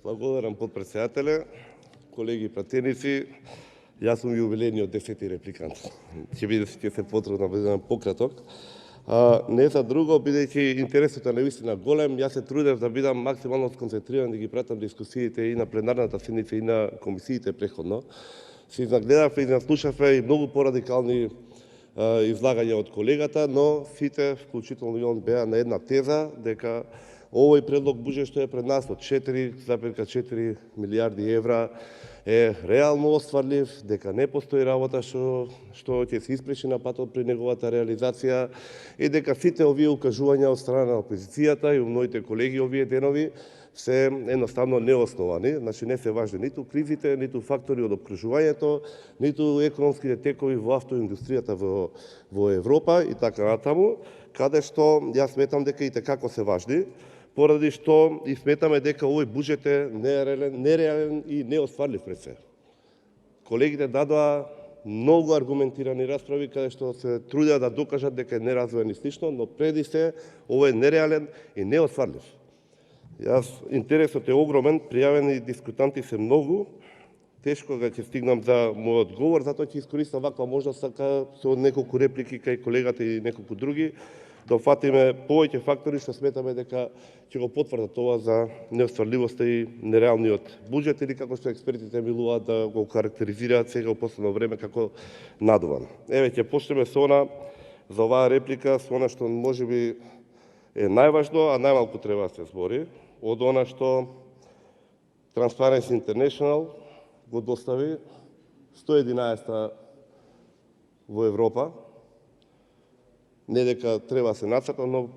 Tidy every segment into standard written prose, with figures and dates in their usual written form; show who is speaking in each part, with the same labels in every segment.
Speaker 1: Благодарам, потпредседателе, колеги пратеници. Јас сум јубилејниот 10-ти репликант. Ќе се потрудам да бидам пократок. Не за друго, бидејќи интересот е навистина голем, јас се трудев да бидам максимално сконцентриран да ги пратам дискусиите и на пленарната седница и на комисиите преходно. Се изнагледавме и наслушавме и многу порадикални излагања од колегата, но сите, вклучително и он, беа на една теза дека овој предлог буџет што е пред нас од 4,4 милиарди евра е реално остварлив, дека не постои работа што ќе се испречи на патот при неговата реализација и дека сите овие укажувања од страна на опозицијата и моите колеги овие денови се едноставно неосновани, значи не се важни ниту кризите, ниту фактори од опкружувањето, ниту економските текови во автоиндустријата во Европа и така натаму, каде што јас сметам дека и како се важни, поради што и сметаме дека овој буџет е нереален и неостварлив пред се. Колегите дадоа многу аргументирани расправи каде што се трудеа да докажат дека е неразвоен и слично, но преди се овој е нереален и неостварлив. Интересот е огромен, пријавени дискутанти се многу, тешко ќе стигнам за мојот одговор, затоа ќе искористам ваква можност со неколку реплики кај колегата и неколку други, да фатиме повеќе фактори што сметаме дека ќе го потврдат ова за неостварливоста и нереалниот буџет или како што експертите милуваат да го карактеризираат сега во последно време како надуван. Еве ќе почнеме со она за оваа реплика, со она што можеби е најважно, а најмалку треба да се збори, од она што Transparency International го достави 111 во Европа. Не дека треба да се нацрта, но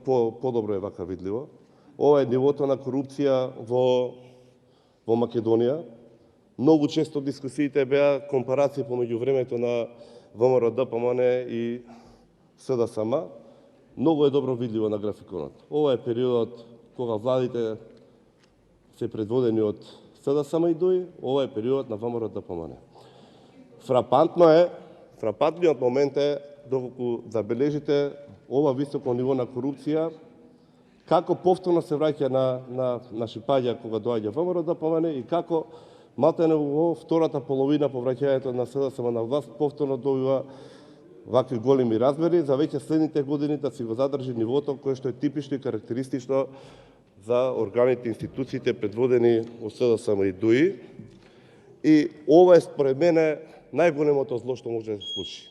Speaker 1: подобро е вака видливо. Ова е нивото на корупција во Македонија. Многу често дискусиите беа компарации помеѓу времето на ВМРО ДПМН и СДСМ. Многу е добро видливо на графиконот. Ова е периодот кога владите се предводени од СДСМ и ДОИ, ова е периодот на ВМРО ДПМН. Фрапантниот момент е доколку забележите ова високо ниво на корупција, како повторно се враќа на шипаѓа кога доаѓа ВМРО ДПМН и како малтене во втората половина по враќањето на СДСМ на власт повторно добива вакви големи размери, за веќе следните години да си го задржи нивото кое што е типично и карактеристично за органите и институциите предводени од СДСМ и ДОИ. И ова е според мене најголемото зло што може да се случи.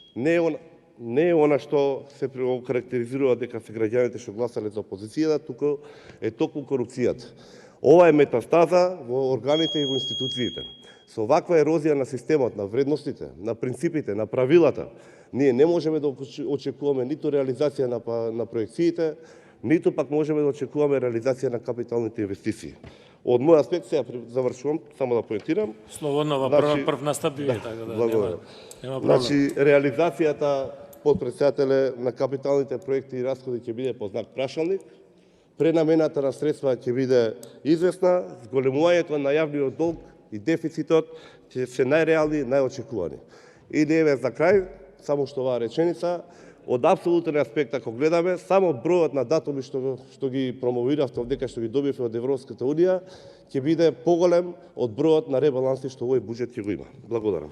Speaker 1: Не е она што се карактеризирува дека се граѓаните што гласале за опозицијата, туку е токму корупцијата. Ова е метастаза во органите и во институциите. Со ваква ерозија на системот, на вредностите, на принципите, на правилата, ние не можеме да очекуваме ниту реализација на проекциите, ниту пак можеме да очекуваме реализација на капиталните инвестиции. Од мој аспект, сега завршувам, само да поентирам.
Speaker 2: Слободно, прв настапи, така да нема проблем.
Speaker 1: Значи, реализацијата, потпредседателе, на капиталните проекти и расходи ќе биде по знак прашалник, пренамената на средства ќе биде известна, зголемувањето на јавниот долг и дефицитот ќе се најреални и најочекувани. И еве за крај, само што оваа реченица, од апсолутен аспект, ако гледаме, само бројот на датуми што ги промовиравте овдека, што ги добивме од Европската унија, ќе биде поголем од бројот на ребаланси што овој буџет ќе го има. Благодарам.